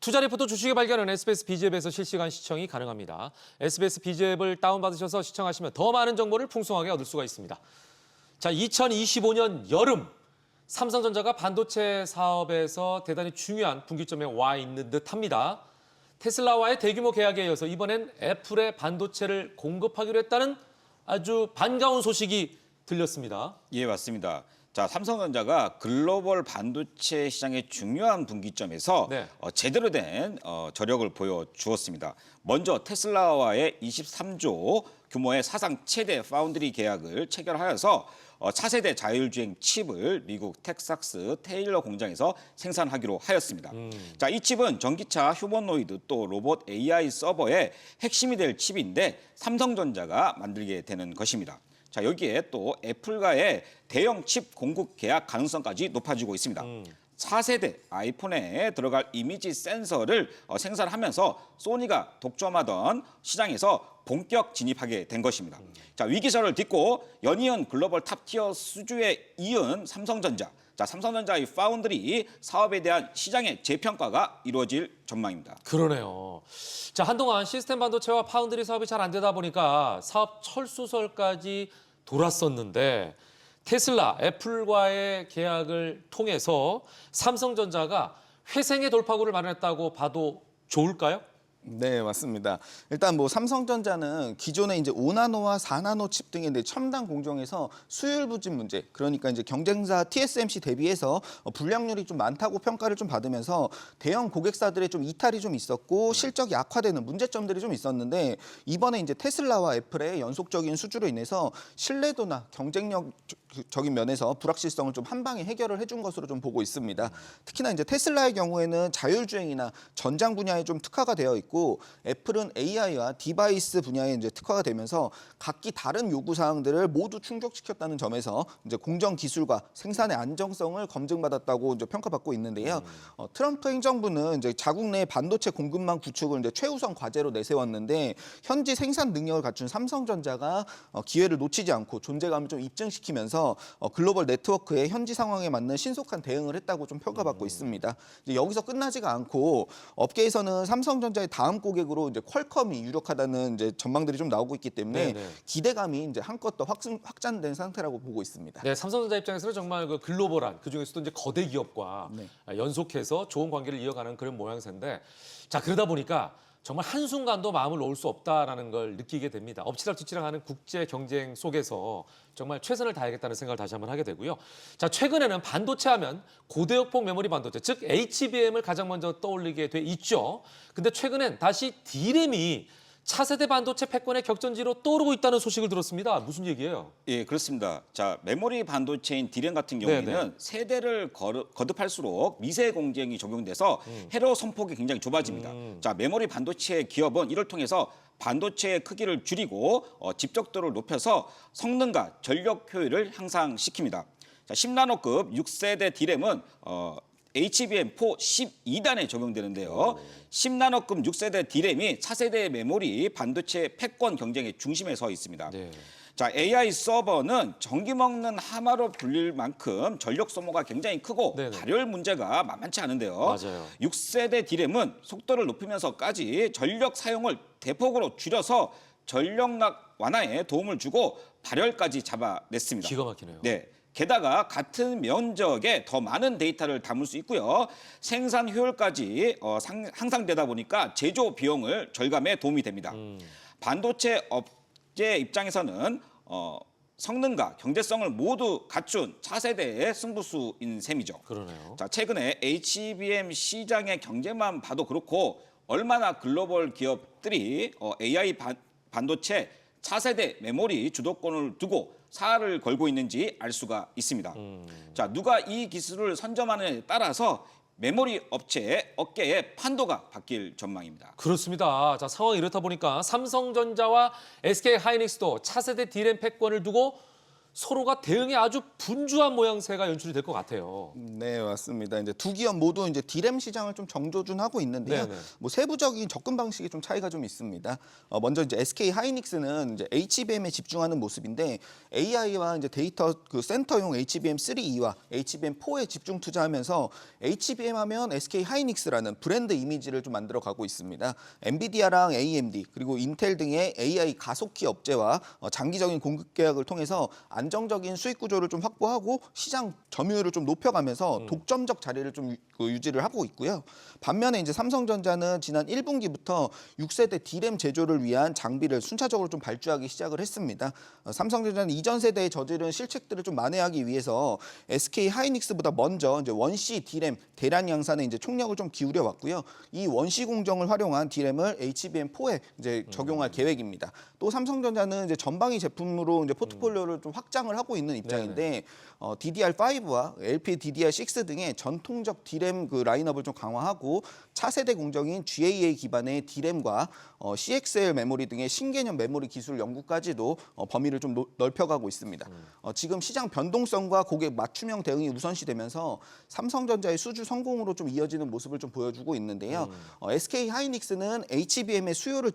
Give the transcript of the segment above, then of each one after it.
투자 리포터 주식의 발견은 SBS BG앱에서 실시간 시청이 가능합니다. SBS BG앱을 다운받으셔서 시청하시면 더 많은 정보를 풍성하게 얻을 수가 있습니다. 자, 2025년 여름 삼성전자가 반도체 사업에서 대단히 중요한 분기점에 와 있는 듯합니다. 테슬라와의 대규모 계약에 이어서 이번엔 애플의 반도체를 공급하기로 했다는 아주 반가운 소식이 들렸습니다. 예, 맞습니다. 자, 삼성전자가 글로벌 반도체 시장의 중요한 분기점에서 네. 제대로 된 저력을 보여주었습니다. 먼저 테슬라와의 23조 규모의 사상 최대 파운드리 계약을 체결하여서 차세대 자율주행 칩을 미국 텍사스 테일러 공장에서 생산하기로 하였습니다. 자, 이 칩은 전기차, 휴머노이드 또 로봇 AI 서버의 핵심이 될 칩인데 삼성전자가 만들게 되는 것입니다. 자, 여기에 또 애플과의 대형 칩 공급 계약 가능성까지 높아지고 있습니다. 4세대 아이폰에 들어갈 이미지 센서를 생산하면서 소니가 독점하던 시장에서 본격 진입하게 된 것입니다. 자, 위기설을 딛고 연이은 글로벌 탑티어 수주에 이은 삼성전자. 자, 삼성전자의 파운드리 사업에 대한 시장의 재평가가 이루어질 전망입니다. 그러네요. 자, 한동안 시스템 반도체와 파운드리 사업이 잘 안 되다 보니까 사업 철수설까지 돌았었는데 테슬라, 애플과의 계약을 통해서 삼성전자가 회생의 돌파구를 마련했다고 봐도 좋을까요? 네, 맞습니다. 일단 삼성전자는 기존에 이제 5나노와 4나노 칩 등의 첨단 공정에서 수율 부진 문제, 그러니까 이제 경쟁사 TSMC 대비해서 불량률이 좀 많다고 평가를 좀 받으면서 대형 고객사들의 좀 이탈이 좀 있었고 실적이 악화되는 문제점들이 좀 있었는데 이번에 이제 테슬라와 애플의 연속적인 수주로 인해서 신뢰도나 경쟁력적인 면에서 불확실성을 좀 한 방에 해결을 해준 것으로 좀 보고 있습니다. 특히나 이제 테슬라의 경우에는 자율주행이나 전장 분야에 좀 특화가 되어 있고 애플은 AI와 디바이스 분야에 이제 특화가 되면서 각기 다른 요구 사항들을 모두 충족시켰다는 점에서 이제 공정 기술과 생산의 안정성을 검증받았다고 이제 평가받고 있는데요. 트럼프 행정부는 이제 자국 내 반도체 공급망 구축을 이제 최우선 과제로 내세웠는데 현지 생산 능력을 갖춘 삼성전자가 기회를 놓치지 않고 존재감을 좀 입증시키면서 글로벌 네트워크의 현지 상황에 맞는 신속한 대응을 했다고 좀 평가받고 있습니다. 이제 여기서 끝나지가 않고 업계에서는 삼성전자의 다음 고객으로 이제 퀄컴이 유력하다는 이제 전망들이 좀 나오고 있기 때문에 네네. 기대감이 이제 한껏 더 확장된 상태라고 보고 있습니다. 네, 삼성전자 입장에서는 정말 그 글로벌한 그중에서도 이제 거대 기업과 네. 연속해서 좋은 관계를 이어가는 그런 모양새인데 자, 그러다 보니까 정말 한순간도 마음을 놓을 수 없다라는 걸 느끼게 됩니다. 엎치락뒤치락하는 국제 경쟁 속에서 정말 최선을 다하겠다는 생각을 다시 한번 하게 되고요. 자, 최근에는 반도체 하면 고대역폭 메모리 반도체, 즉 HBM을 가장 먼저 떠올리게 돼 있죠. 근데 최근엔 다시 D램이 차세대 반도체 패권의 격전지로 떠오르고 있다는 소식을 들었습니다. 무슨 얘기예요? 예, 그렇습니다. 자, 메모리 반도체인 D램 같은 경우에는 네네. 세대를 거듭할수록 미세 공정이 적용돼서 회로 선폭이 굉장히 좁아집니다. 자, 메모리 반도체 기업은 이를 통해서 반도체의 크기를 줄이고 집적도를 높여서 성능과 전력 효율을 향상시킵니다. 자, 10나노급 6세대 D램은 HBM4 12단에 적용되는데요. 10나노급 6세대 D램이 차세대 메모리 반도체 패권 경쟁의 중심에 서 있습니다. 네. 자, AI 서버는 전기 먹는 하마로 불릴 만큼 전력 소모가 굉장히 크고 네네. 발열 문제가 만만치 않은데요. 맞아요. 6세대 D램은 속도를 높이면서까지 전력 사용을 대폭으로 줄여서 전력락 완화에 도움을 주고 발열까지 잡아냈습니다. 기가 막히네요. 네. 게다가 같은 면적에 더 많은 데이터를 담을 수 있고요. 생산 효율까지 향상되다 보니까 제조 비용을 절감에 도움이 됩니다. 반도체 업계 입장에서는 성능과 경제성을 모두 갖춘 차세대의 승부수인 셈이죠. 그러네요. 자, 최근에 HBM 시장의 경제만 봐도 그렇고 얼마나 글로벌 기업들이 AI 반도체 차세대 메모리 주도권을 두고 사활을 걸고 있는지 알 수가 있습니다. 자, 누가 이 기술을 선점하느냐에 따라서 메모리 업체의 어깨의 판도가 바뀔 전망입니다. 그렇습니다. 자, 상황이 이렇다 보니까 삼성전자와 SK하이닉스도 차세대 D램 패권을 두고 서로가 대응에 아주 분주한 모양새가 연출이 될 것 같아요. 네, 맞습니다. 이제 두 기업 모두 이제 디램 시장을 좀 정조준하고 있는데요. 네네. 뭐 세부적인 접근 방식이 좀 차이가 좀 있습니다. 먼저 이제 SK 하이닉스는 이제 HBM에 집중하는 모습인데 AI와 이제 데이터 그 센터용 HBM3E와 HBM4에 집중 투자하면서 HBM 하면 SK 하이닉스라는 브랜드 이미지를 좀 만들어 가고 있습니다. 엔비디아랑 AMD 그리고 인텔 등의 AI 가속기 업체와 장기적인 공급 계약을 통해서 안정적인 수익 구조를 좀 확보하고 시장 점유율을 좀 높여가면서 독점적 자리를 좀 유지를 하고 있고요. 반면에 이제 삼성전자는 지난 1분기부터 6세대 디램 제조를 위한 장비를 순차적으로 좀 발주하기 시작을 했습니다. 삼성전자는 이전 세대에 저지른 실책들을 좀 만회하기 위해서 SK 하이닉스보다 먼저 이제 원시 디램 대량 양산에 이제 총력을 좀 기울여 왔고요. 이 원시 공정을 활용한 디램을 HBM4에 이제 적용할 계획입니다. 또 삼성전자는 이제 전방위 제품으로 이제 포트폴리오를 좀 확장을 하고 있는 입장인데 DDR5와 LPDDR6 등의 전통적 디램 그 라인업을 좀 강화하고 차세대 공정인 GAA 기반의 디램과 CXL 메모리 등의 신개념 메모리 기술 연구까지도 범위를 좀 넓혀가고 있습니다. 지금 시장 변동성과 고객 맞춤형 대응이 우선시되면서 삼성전자의 수주 성공으로 좀 이어지는 모습을 좀 보여주고 있는데요. SK 하이닉스는 HBM의 수요를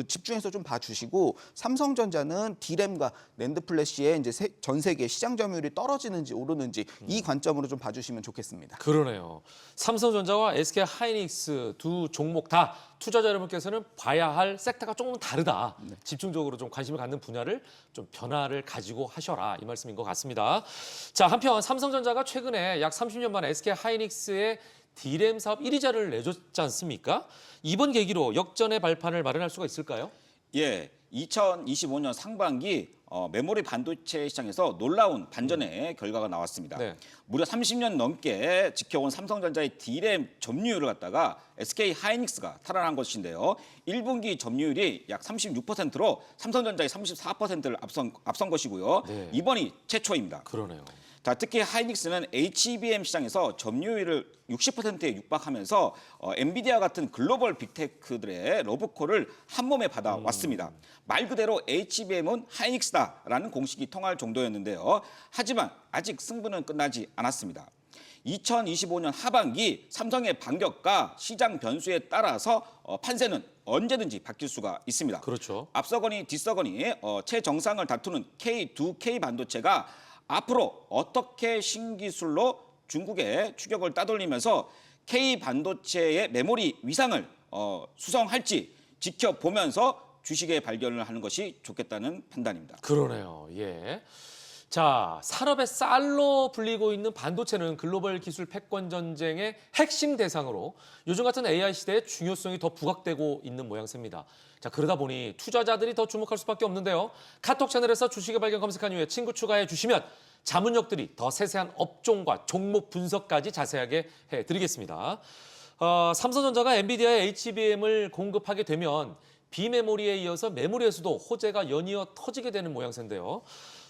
집중해서 좀 봐주시고 삼성전자는 디램과 낸드 플래시의 이제 전 세계 시장 점유율이 떨어지는지 오르는지 이 관점으로 좀 봐주시면 좋겠습니다. 그러네요. 삼성전자와 SK 하이닉스 두 종목 다 투자자 여러분께서는 봐야 할 섹터가 조금 다르다. 집중적으로 좀 관심을 갖는 분야를 좀 변화를 가지고 하셔라 이 말씀인 것 같습니다. 자, 한편 삼성전자가 최근에 약 30년 만에 SK 하이닉스의 디램 사업 1위자를 내줬지 않습니까? 이번 계기로 역전의 발판을 마련할 수가 있을까요? 예, 2025년 상반기 메모리 반도체 시장에서 놀라운 반전의 결과가 나왔습니다. 네. 무려 30년 넘게 지켜온 삼성전자의 디램 점유율을 갖다가 SK 하이닉스가 탈환한 것인데요. 1분기 점유율이 약 36%로 삼성전자의 34%를 앞선 것이고요. 네. 이번이 최초입니다. 그러네요. 자, 특히 하이닉스는 HBM 시장에서 점유율을 60%에 육박하면서 엔비디아 같은 글로벌 빅테크들의 러브콜을 한 몸에 받아왔습니다. 말 그대로 HBM은 하이닉스다라는 공식이 통할 정도였는데요. 하지만 아직 승부는 끝나지 않았습니다. 2025년 하반기 삼성의 반격과 시장 변수에 따라서 판세는 언제든지 바뀔 수가 있습니다. 그렇죠. 앞서거니 뒤서거니 최정상을 다투는 K2K 반도체가 앞으로 어떻게 신기술로 중국의 추격을 따돌리면서 K 반도체의 메모리 위상을 수성할지 지켜보면서 주식의 발견을 하는 것이 좋겠다는 판단입니다. 그러네요. 예. 자, 산업의 쌀로 불리고 있는 반도체는 글로벌 기술 패권 전쟁의 핵심 대상으로 요즘 같은 AI 시대의 중요성이 더 부각되고 있는 모양새입니다. 자, 그러다 보니 투자자들이 더 주목할 수밖에 없는데요. 카톡 채널에서 주식의 발견 검색한 후에 친구 추가해 주시면 자문역들이 더 세세한 업종과 종목 분석까지 자세하게 해드리겠습니다. 삼성전자가 엔비디아의 HBM을 공급하게 되면 비메모리에 이어서 메모리에서도 호재가 연이어 터지게 되는 모양새인데요.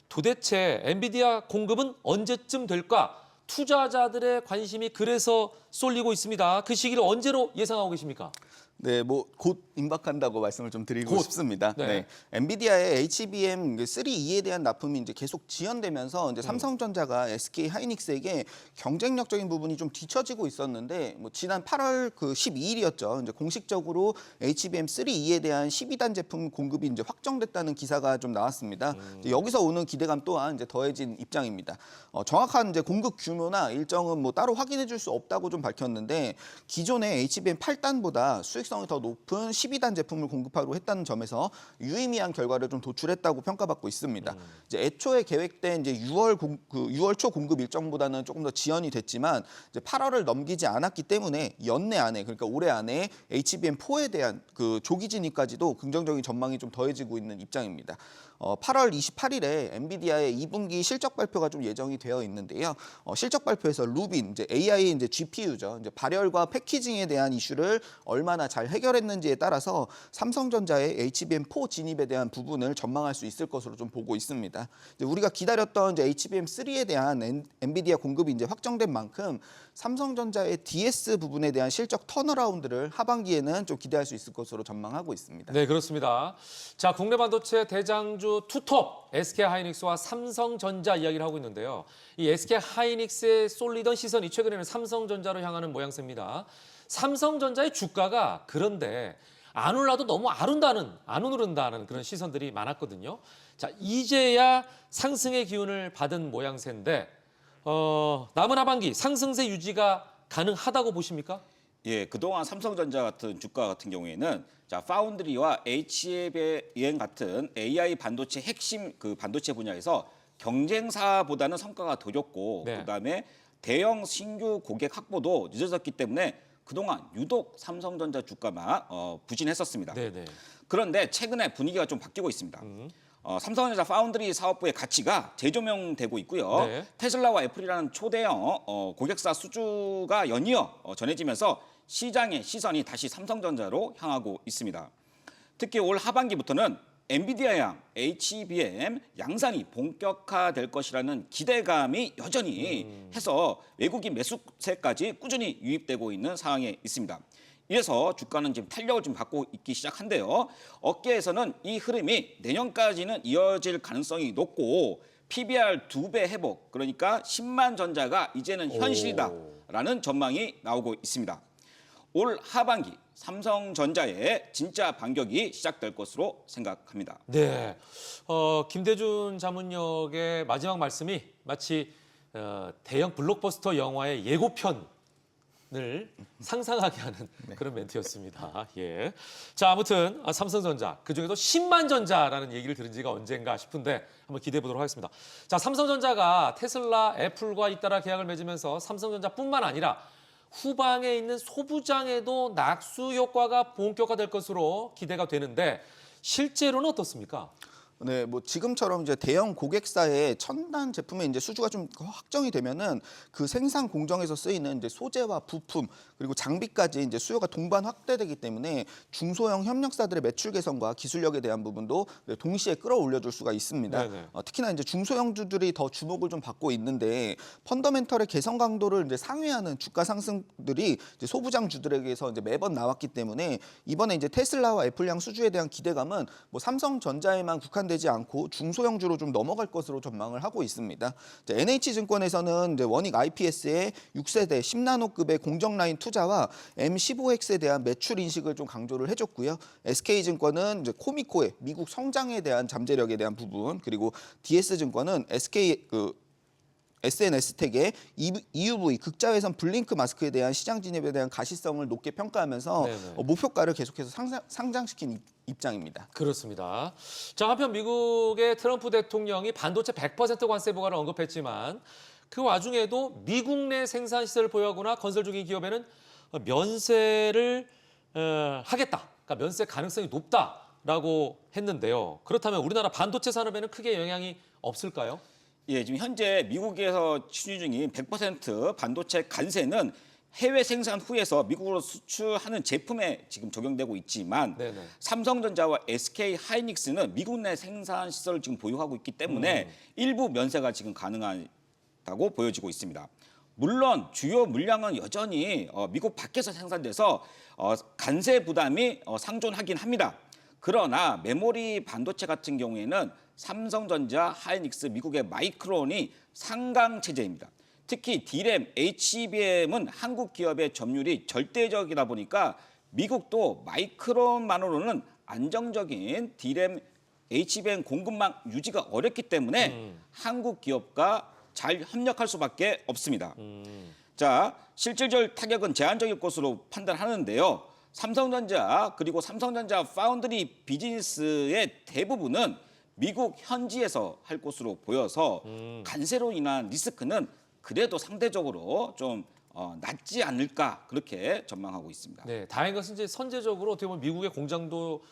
도대체 엔비디아 공급은 언제쯤 될까? 투자자들의 관심이 그래서 쏠리고 있습니다. 그 시기를 언제로 예상하고 계십니까? 네, 뭐 곧 임박한다고 말씀을 좀 드리고 곧. 싶습니다. 네. 네. 엔비디아의 HBM3E에 대한 납품이 이제 계속 지연되면서 이제 삼성전자가 SK 하이닉스에게 경쟁력적인 부분이 좀 뒤처지고 있었는데 뭐 지난 8월 그 12일이었죠. 이제 공식적으로 HBM3E에 대한 12단 제품 공급이 이제 확정됐다는 기사가 좀 나왔습니다. 이제 여기서 오는 기대감 또한 이제 더해진 입장입니다. 정확한 이제 공급 규모나 일정은 뭐 따로 확인해 줄 수 없다고 좀 밝혔는데 기존의 HBM 8단보다 수익성이 더 높은 12단 제품을 공급하기로 했다는 점에서 유의미한 결과를 좀 도출했다고 평가받고 있습니다. 이제 애초에 계획된 이제 6월 초 공급 일정보다는 조금 더 지연이 됐지만 이제 8월을 넘기지 않았기 때문에 연내 안에 그러니까 올해 안에 HBM4에 대한 그 조기 진입까지도 긍정적인 전망이 좀 더해지고 있는 입장입니다. 8월 28일에 엔비디아의 2분기 실적 발표가 좀 예정이 되어 있는데요. 실적 발표에서 루빈 이제 AI 이제 GPU죠. 이제 발열과 패키징에 대한 이슈를 얼마나 잘 해결했는지에 따라서 삼성전자의 HBM4 진입에 대한 부분을 전망할 수 있을 것으로 좀 보고 있습니다. 이제 우리가 기다렸던 이제 HBM3에 대한 엔비디아 공급이 이제 확정된 만큼 삼성전자의 DS 부분에 대한 실적 턴어라운드를 하반기에는 좀 기대할 수 있을 것으로 전망하고 있습니다. 네, 그렇습니다. 자, 국내 반도체 대장주 아주 투톱 SK하이닉스와 삼성전자 이야기를 하고 있는데요. 이 SK하이닉스에 쏠리던 시선이 최근에는 삼성전자로 향하는 모양새입니다. 삼성전자의 주가가 그런데 안 올라도 너무 안 오른다는 그런 시선들이 많았거든요. 자, 이제야 상승의 기운을 받은 모양새인데 남은 하반기 상승세 유지가 가능하다고 보십니까? 예, 그동안 삼성전자 같은 주가 같은 경우에는 자, 파운드리와 HBM 같은 AI 반도체 핵심 그 반도체 분야에서 경쟁사보다는 성과가 더 좋고 네. 그다음에 대형 신규 고객 확보도 늦어졌기 때문에 그동안 유독 삼성전자 주가만 부진했었습니다. 네네. 그런데 최근에 분위기가 좀 바뀌고 있습니다. 삼성전자 파운드리 사업부의 가치가 재조명되고 있고요. 네. 테슬라와 애플이라는 초대형 고객사 수주가 연이어 전해지면서 시장의 시선이 다시 삼성전자로 향하고 있습니다. 특히 올 하반기부터는 엔비디아양 HBM 양산이 본격화될 것이라는 기대감이 여전히 해서 외국인 매수세까지 꾸준히 유입되고 있는 상황에 있습니다. 이래서 주가는 지금 탄력을 좀 받고 있기 시작한데요. 업계에서는 이 흐름이 내년까지는 이어질 가능성이 높고 PBR 2배 회복, 그러니까 10만 전자가 이제는 현실이다라는 전망이 나오고 있습니다. 올 하반기 삼성전자의 진짜 반격이 시작될 것으로 생각합니다. 네, 김대준 자문역의 마지막 말씀이 마치 대형 블록버스터 영화의 예고편을 상상하게 하는 그런 멘트였습니다. 예. 자, 아무튼 삼성전자 그중에도 10만 전자라는 얘기를 들은 지가 언젠가 싶은데 한번 기대해 보도록 하겠습니다. 자, 삼성전자가 테슬라, 애플과 잇따라 계약을 맺으면서 삼성전자뿐만 아니라 후방에 있는 소부장에도 낙수 효과가 본격화될 것으로 기대가 되는데 실제로는 어떻습니까? 네, 뭐 지금처럼 이제 대형 고객사의 첨단 제품의 이제 수주가 좀 확정이 되면은 그 생산 공정에서 쓰이는 이제 소재와 부품 그리고 장비까지 이제 수요가 동반 확대되기 때문에 중소형 협력사들의 매출 개선과 기술력에 대한 부분도 동시에 끌어올려줄 수가 있습니다. 특히나 이제 중소형주들이 더 주목을 좀 받고 있는데 펀더멘털의 개선 강도를 이제 상회하는 주가 상승들이 이제 소부장주들에게서 이제 매번 나왔기 때문에 이번에 이제 테슬라와 애플양 수주에 대한 기대감은 뭐 삼성전자에만 국한되지 않고 중소형주로 좀 넘어갈 것으로 전망을 하고 있습니다. NH증권에서는 이제 원익 IPS의 6세대 10나노급의 공정 라인 투자와 M15X에 대한 매출 인식을 좀 강조를 해줬고요. SK증권은 이제 코미코의 미국 성장에 대한 잠재력에 대한 부분, 그리고 DS증권은 SNS텍의 EUV 극자외선 블링크 마스크에 대한 시장 진입에 대한 가시성을 높게 평가하면서 목표가를 계속해서 상장시킨 입장입니다. 그렇습니다. 자, 한편 미국의 트럼프 대통령이 반도체 100% 관세 부과를 언급했지만 그 와중에도 미국 내 생산 시설을 보유하거나 건설 중인 기업에는 면세를 하겠다. 그러니까 면세 가능성이 높다라고 했는데요. 그렇다면 우리나라 반도체 산업에는 크게 영향이 없을까요? 예, 지금 현재 미국에서 추진 중인 100% 반도체 관세는 해외 생산 후에서 미국으로 수출하는 제품에 지금 적용되고 있지만 삼성전자와 SK 하이닉스는 미국 내 생산 시설을 지금 보유하고 있기 때문에 일부 면세가 지금 가능하다고 보여지고 있습니다. 물론 주요 물량은 여전히 미국 밖에서 생산돼서 관세 부담이 상존하긴 합니다. 그러나 메모리 반도체 같은 경우에는 삼성전자, 하이닉스, 미국의 마이크론이 상강 체제입니다. 특히 D램, HBM은 한국 기업의 점유율이 절대적이다 보니까 미국도 마이크론만으로는 안정적인 D램, HBM 공급망 유지가 어렵기 때문에 한국 기업과 잘 협력할 수밖에 없습니다. 자, 실질적 타격은 제한적일 것으로 판단하는데요. 삼성전자 그리고 삼성전자 파운드리 비즈니스의 대부분은 미국 현지에서 할 것으로 보여서 관세로 인한 리스크는 그래도 상대적으로 좀 낮지 않을까 그렇게 전망하고 있습니다. 네, 다행인 것은 이제 선제적으로 어떻게 보면 미국의 공장도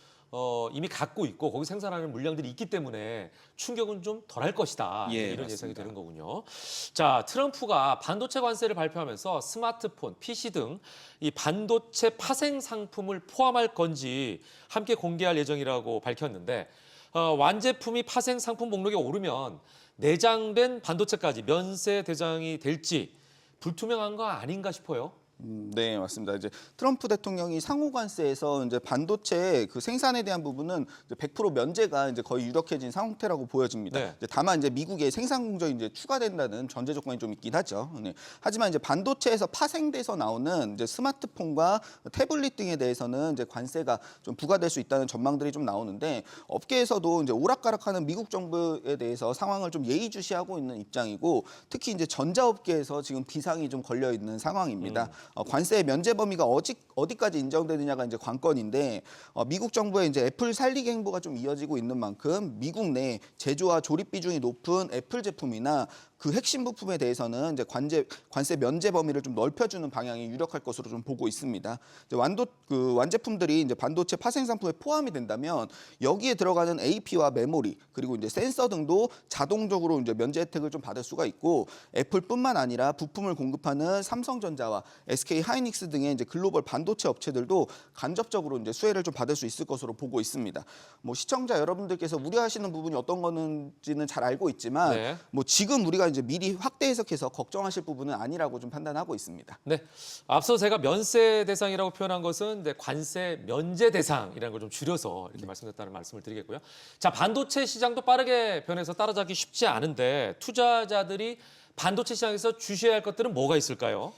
이미 갖고 있고 거기 생산하는 물량들이 있기 때문에 충격은 좀 덜할 것이다. 예, 이런 맞습니다. 예상이 되는 거군요. 자, 트럼프가 반도체 관세를 발표하면서 스마트폰, PC 등 이 반도체 파생 상품을 포함할 건지 함께 공개할 예정이라고 밝혔는데 완제품이 파생 상품 목록에 오르면 내장된 반도체까지 면세 대상이 될지 불투명한 거 아닌가 싶어요. 네, 맞습니다. 이제 트럼프 대통령이 상호 관세에서 이제 반도체 그 생산에 대한 부분은 이제 100% 면제가 이제 거의 유력해진 상태라고 보여집니다. 네. 이제 다만 이제 미국의 생산 공정이 이제 추가된다는 전제 조건이 좀 있긴 하죠. 네. 하지만 이제 반도체에서 파생돼서 나오는 이제 스마트폰과 태블릿 등에 대해서는 이제 관세가 좀 부과될 수 있다는 전망들이 좀 나오는데 업계에서도 이제 오락가락하는 미국 정부에 대해서 상황을 좀 예의주시하고 있는 입장이고 특히 이제 전자업계에서 지금 비상이 좀 걸려 있는 상황입니다. 관세 면제 범위가 어디까지 인정되느냐가 이제 관건인데 미국 정부의 이제 애플 살리기 행보가 좀 이어지고 있는 만큼 미국 내 제조와 조립 비중이 높은 애플 제품이나 그 핵심 부품에 대해서는 이제 관세 면제 범위를 좀 넓혀주는 방향이 유력할 것으로 좀 보고 있습니다. 이제 완제품들이 이제 반도체 파생 상품에 포함이 된다면 여기에 들어가는 AP와 메모리 그리고 이제 센서 등도 자동적으로 이제 면제 혜택을 좀 받을 수가 있고 애플뿐만 아니라 부품을 공급하는 삼성전자와 SK 하이닉스 등의 이제 글로벌 반도체 업체들도 간접적으로 이제 수혜를 좀 받을 수 있을 것으로 보고 있습니다. 뭐 시청자 여러분들께서 우려하시는 부분이 어떤 건지는 잘 알고 있지만 네. 뭐 지금 우리가 이제 미리 확대 해석해서 걱정하실 부분은 아니라고 좀 판단하고 있습니다. 네, 앞서 제가 면세 대상이라고 표현한 것은 관세 면제 대상이라는 걸 좀 줄여서 이렇게 말씀드렸다는 말씀을 드리겠고요. 자, 반도체 시장도 빠르게 변해서 따라잡기 쉽지 않은데 투자자들이 반도체 시장에서 주시해야 할 것들은 뭐가 있을까요?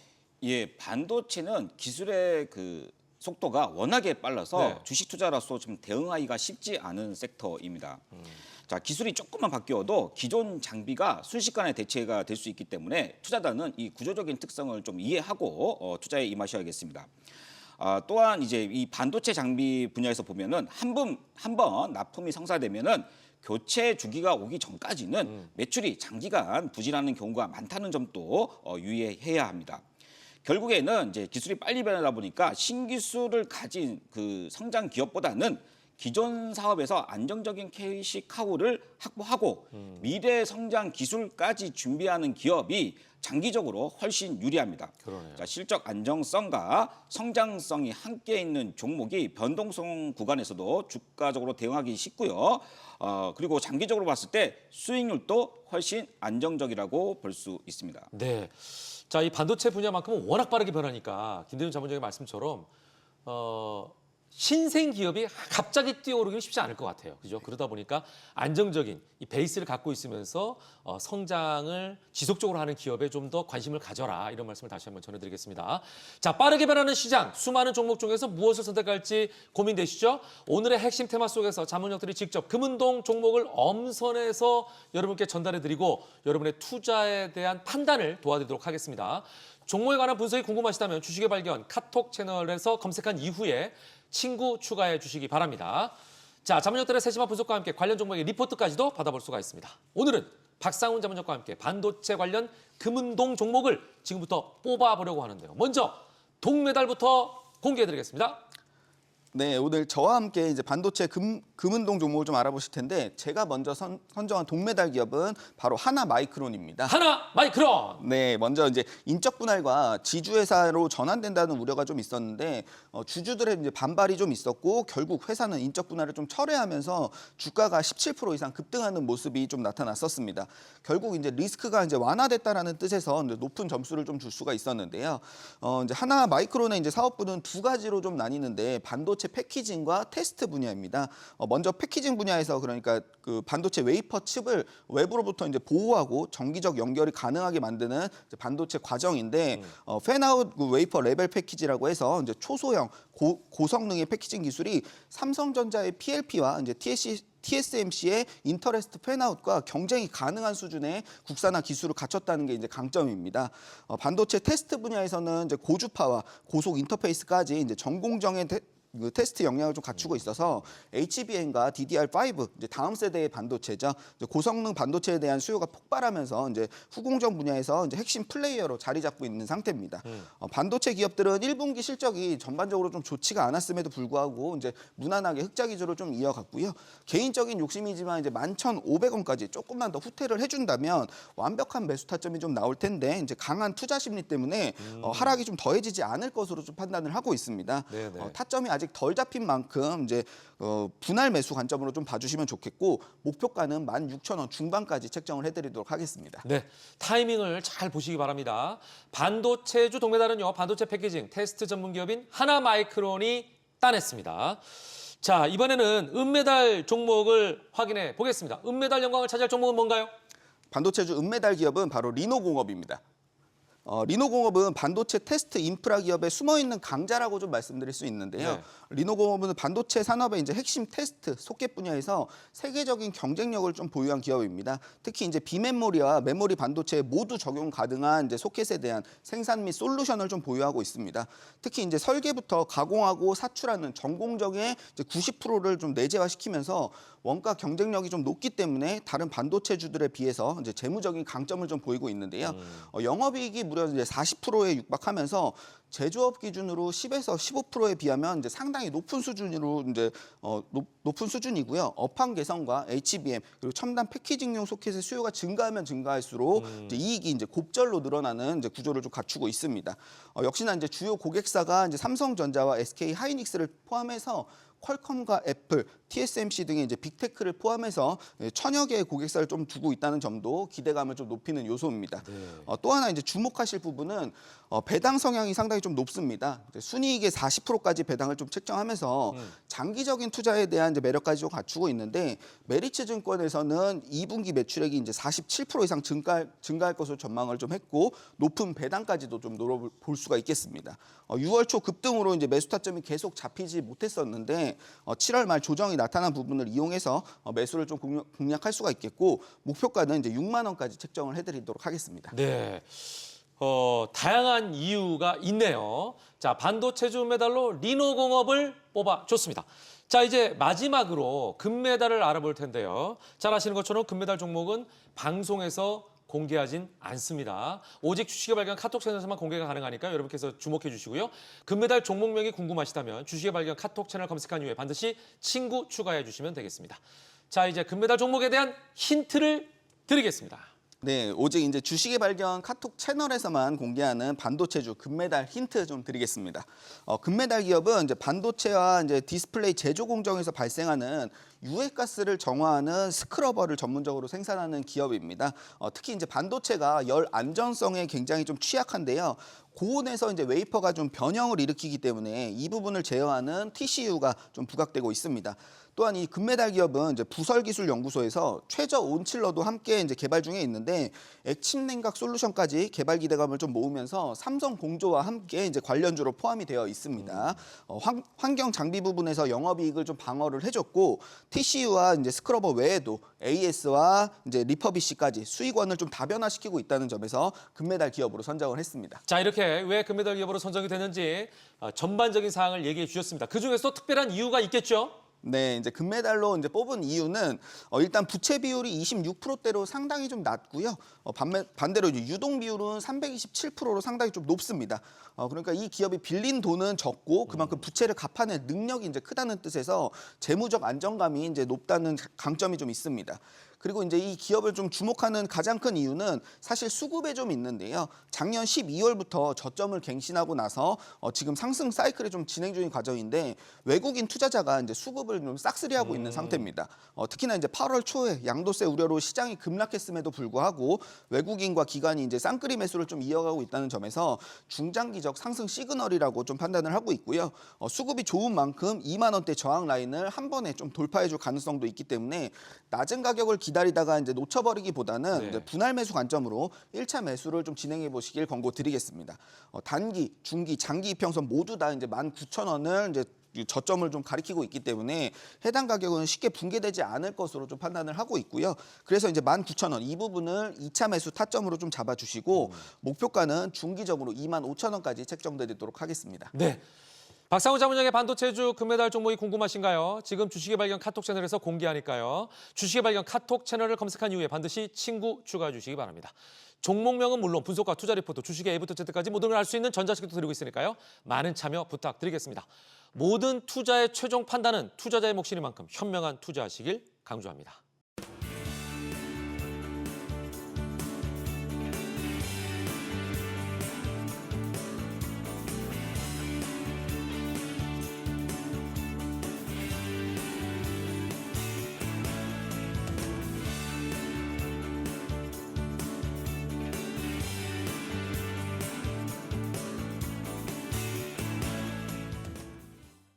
예, 반도체는 기술의 그 속도가 워낙에 빨라서 네. 주식 투자로서 좀 대응하기가 쉽지 않은 섹터입니다. 자, 기술이 조금만 바뀌어도 기존 장비가 순식간에 대체가 될 수 있기 때문에 투자자는 이 구조적인 특성을 좀 이해하고 투자에 임하셔야겠습니다. 또한 이제 이 반도체 장비 분야에서 보면은 한 번 납품이 성사되면은 교체 주기가 오기 전까지는 매출이 장기간 부진하는 경우가 많다는 점도 유의해야 합니다. 결국에는 이제 기술이 빨리 변하다 보니까 신기술을 가진 그 성장 기업보다는 기존 사업에서 안정적인 캐시카우를 확보하고 미래 성장 기술까지 준비하는 기업이 장기적으로 훨씬 유리합니다. 그러네요. 자, 실적 안정성과 성장성이 함께 있는 종목이 변동성 구간에서도 주가적으로 대응하기 쉽고요. 그리고 장기적으로 봤을 때 수익률도 훨씬 안정적이라고 볼 수 있습니다. 네. 자, 이 반도체 분야만큼은 워낙 빠르게 변하니까 김대중 자문장의 말씀처럼 신생 기업이 갑자기 뛰어오르기는 쉽지 않을 것 같아요. 그죠? 그러다 보니까 안정적인 이 베이스를 갖고 있으면서 성장을 지속적으로 하는 기업에 좀 더 관심을 가져라. 이런 말씀을 다시 한번 전해드리겠습니다. 자, 빠르게 변하는 시장, 수많은 종목 중에서 무엇을 선택할지 고민되시죠? 오늘의 핵심 테마 속에서 자문역들이 직접 금은동 종목을 엄선해서 여러분께 전달해드리고 여러분의 투자에 대한 판단을 도와드리도록 하겠습니다. 종목에 관한 분석이 궁금하시다면 주식의 발견 카톡 채널에서 검색한 이후에 친구 추가해 주시기 바랍니다. 자, 자문역들의 세심한 분석과 함께 관련 종목의 리포트까지도 받아볼 수가 있습니다. 오늘은 박상훈 자문역과 함께 반도체 관련 금은동 종목을 지금부터 뽑아보려고 하는데요. 먼저 동메달부터 공개해드리겠습니다. 네, 오늘 저와 함께 이제 반도체 금은동 종목을 좀 알아보실 텐데 제가 먼저 선정한 동메달 기업은 바로 하나마이크론입니다. 하나마이크론. 네, 먼저 이제 인적 분할과 지주회사로 전환된다는 우려가 좀 있었는데 주주들의 이제 반발이 좀 있었고 결국 회사는 인적 분할을 좀 철회하면서 주가가 17% 이상 급등하는 모습이 좀 나타났었습니다. 결국 이제 리스크가 이제 완화됐다라는 뜻에서 이제 높은 점수를 좀 줄 수가 있었는데요. 이제 하나마이크론의 이제 사업부는 두 가지로 좀 나뉘는데 반도체 패키징과 테스트 분야입니다. 먼저 패키징 분야에서 그러니까 그 반도체 웨이퍼 칩을 외부로부터 이제 보호하고 정기적 연결이 가능하게 만드는 이제 반도체 과정인데 팬아웃 그 웨이퍼 레벨 패키지라고 해서 이제 초소형 고성능의 패키징 기술이 삼성전자의 PLP와 이제 TSMC의 인터레스트 팬아웃과 경쟁이 가능한 수준의 국산화 기술을 갖췄다는 게 이제 강점입니다. 반도체 테스트 분야에서는 이제 고주파와 고속 인터페이스까지 이제 전공정의 그 테스트 역량을 좀 갖추고 있어서 HBM과 DDR5 이제 다음 세대의 반도체죠. 이제 고성능 반도체에 대한 수요가 폭발하면서 이제 후공정 분야에서 이제 핵심 플레이어로 자리 잡고 있는 상태입니다. 반도체 기업들은 1분기 실적이 전반적으로 좀 좋지가 않았음에도 불구하고 이제 무난하게 흑자 기조를 좀 이어갔고요. 개인적인 욕심이지만 이제 11,500원까지 조금만 더 후퇴를 해준다면 완벽한 매수 타점이 좀 나올 텐데 이제 강한 투자 심리 때문에 하락이 좀 더해지지 않을 것으로 좀 판단을 하고 있습니다. 네네. 타점이 아직 아직 덜 잡힌 만큼 이제 분할 매수 관점으로 좀 봐주시면 좋겠고 목표가는 16,000원 중반까지 책정을 해드리도록 하겠습니다. 네, 타이밍을 잘 보시기 바랍니다. 반도체주 동메달은요, 반도체 패키징 테스트 전문 기업인 하나마이크론이 따냈습니다. 자, 이번에는 은메달 종목을 확인해 보겠습니다. 은메달 영광을 차지할 종목은 뭔가요? 반도체주 은메달 기업은 바로 리노공업입니다. 리노공업은 반도체 테스트 인프라 기업에 숨어있는 강자라고 좀 말씀드릴 수 있는데요. 네. 리노공업은 반도체 산업의 이제 핵심 테스트, 소켓 분야에서 세계적인 경쟁력을 좀 보유한 기업입니다. 특히 이제 비메모리와 메모리 반도체에 모두 적용 가능한 이제 소켓에 대한 생산 및 솔루션을 좀 보유하고 있습니다. 특히 이제 설계부터 가공하고 사출하는 전공정의 이제 90%를 좀 내재화시키면서 원가 경쟁력이 좀 높기 때문에 다른 반도체주들에 비해서 이제 재무적인 강점을 좀 보이고 있는데요. 영업이익이 무려 이제 40%에 육박하면서 제조업 기준으로 10에서 15%에 비하면 이제 상당히 높은 수준으로 이제 높은 수준이고요. 업황 개선과 HBM 그리고 첨단 패키징용 소켓의 수요가 증가하면 증가할수록 이제 이익이 이제 곱절로 늘어나는 이제 구조를 좀 갖추고 있습니다. 역시나 이제 주요 고객사가 이제 삼성전자와 SK 하이닉스를 포함해서 퀄컴과 애플, TSMC 등의 이제 빅테크를 포함해서 1000여 개의 고객사를 좀 두고 있다는 점도 기대감을 좀 높이는 요소입니다. 또 하나 이제 주목하실 부분은 배당 성향이 상당히 좀 높습니다. 이제 순이익의 40%까지 배당을 좀 책정하면서 장기적인 투자에 대한 이제 매력까지 좀 갖추고 있는데 메리츠 증권에서는 2분기 매출액이 이제 47% 이상 증가할 것으로 전망을 좀 했고 높은 배당까지도 좀 노려볼 수가 있겠습니다. 6월 초 급등으로 이제 매수 타점이 계속 잡히지 못했었는데 7월 말 조정이 나타난 부분을 이용해서 매수를 좀 공략할 수가 있겠고 목표가는 이제 6만 원까지 책정을 해드리도록 하겠습니다. 네. 다양한 이유가 있네요. 자, 반도체주 은메달로 리노공업을 뽑아줬습니다. 자, 이제 마지막으로 금메달을 알아볼 텐데요. 잘 아시는 것처럼 금메달 종목은 방송에서 공개하진 않습니다. 오직 주식의 발견 카톡 채널에서만 공개가 가능하니까 여러분께서 주목해 주시고요. 금메달 종목명이 궁금하시다면 주식의 발견 카톡 채널 검색한 이후에 반드시 친구 추가해 주시면 되겠습니다. 자, 이제 금메달 종목에 대한 힌트를 드리겠습니다. 네, 오직 이제 주식의 발견 카톡 채널에서만 공개하는 반도체주 금메달 힌트 좀 드리겠습니다. 금메달 기업은 이제 반도체와 이제 디스플레이 제조 공정에서 발생하는 유해가스를 정화하는 스크러버를 전문적으로 생산하는 기업입니다. 특히 이제 반도체가 열 안전성에 굉장히 좀 취약한데요. 고온에서 이제 웨이퍼가 좀 변형을 일으키기 때문에 이 부분을 제어하는 TCU가 좀 부각되고 있습니다. 또한 이 금메달 기업은 이제 부설기술연구소에서 최저 온칠러도 함께 이제 개발 중에 있는데 액침 냉각 솔루션까지 개발 기대감을 좀 모으면서 삼성 공조와 함께 이제 관련주로 포함이 되어 있습니다. 환경 장비 부분에서 영업이익을 좀 방어를 해줬고 TCU와 이제 스크러버 외에도 AS와 이제 리퍼비시까지 수익원을 좀 다변화시키고 있다는 점에서 금메달 기업으로 선정을 했습니다. 자, 이렇게 왜 금메달 기업으로 선정이 됐는지 전반적인 사항을 얘기해 주셨습니다. 그중에서 특별한 이유가 있겠죠? 네, 이제 금메달로 이제 뽑은 이유는 일단 부채 비율이 26%대로 상당히 좀 낮고요. 반대로 이제 유동 비율은 327%로 상당히 좀 높습니다. 그러니까 이 기업이 빌린 돈은 적고 그만큼 부채를 갚아낼 능력이 이제 크다는 뜻에서 재무적 안정감이 이제 높다는 강점이 좀 있습니다. 그리고 이제 이 기업을 좀 주목하는 가장 큰 이유는 사실 수급에 좀 있는데요. 작년 12월부터 저점을 갱신하고 나서 지금 상승 사이클이 좀 진행 중인 과정인데 외국인 투자자가 이제 수급을 좀 싹쓸이하고 있는 상태입니다. 특히나 이제 8월 초에 양도세 우려로 시장이 급락했음에도 불구하고 외국인과 기관이 이제 쌍끌이 매수를 좀 이어가고 있다는 점에서 중장기적 상승 시그널이라고 좀 판단을 하고 있고요. 수급이 좋은 만큼 2만 원대 저항 라인을 한 번에 좀 돌파해줄 가능성도 있기 때문에 낮은 가격을 기다리다가 이제 놓쳐버리기보다는 네. 이제 분할 매수 관점으로 1차 매수를 좀 진행해 보시길 권고드리겠습니다. 단기, 중기, 장기 이평선 모두 다 이제 19,000원을 이제 저점을 좀 가리키고 있기 때문에 해당 가격은 쉽게 붕괴되지 않을 것으로 좀 판단을 하고 있고요. 그래서 이제 19,000원 이 부분을 2차 매수 타점으로 좀 잡아주시고 목표가는 중기적으로 25,000원까지 책정되도록 하겠습니다. 네. 박상우 자문장의 반도체주 금메달 종목이 궁금하신가요? 지금 주식의 발견 카톡 채널에서 공개하니까요. 주식의 발견 카톡 채널을 검색한 이후에 반드시 친구 추가해 주시기 바랍니다. 종목명은 물론 분석과 투자 리포트, 주식의 A부터 Z까지 모든 걸 알 수 있는 전자식도 드리고 있으니까요. 많은 참여 부탁드리겠습니다. 모든 투자의 최종 판단은 투자자의 몫이니만큼 현명한 투자하시길 강조합니다.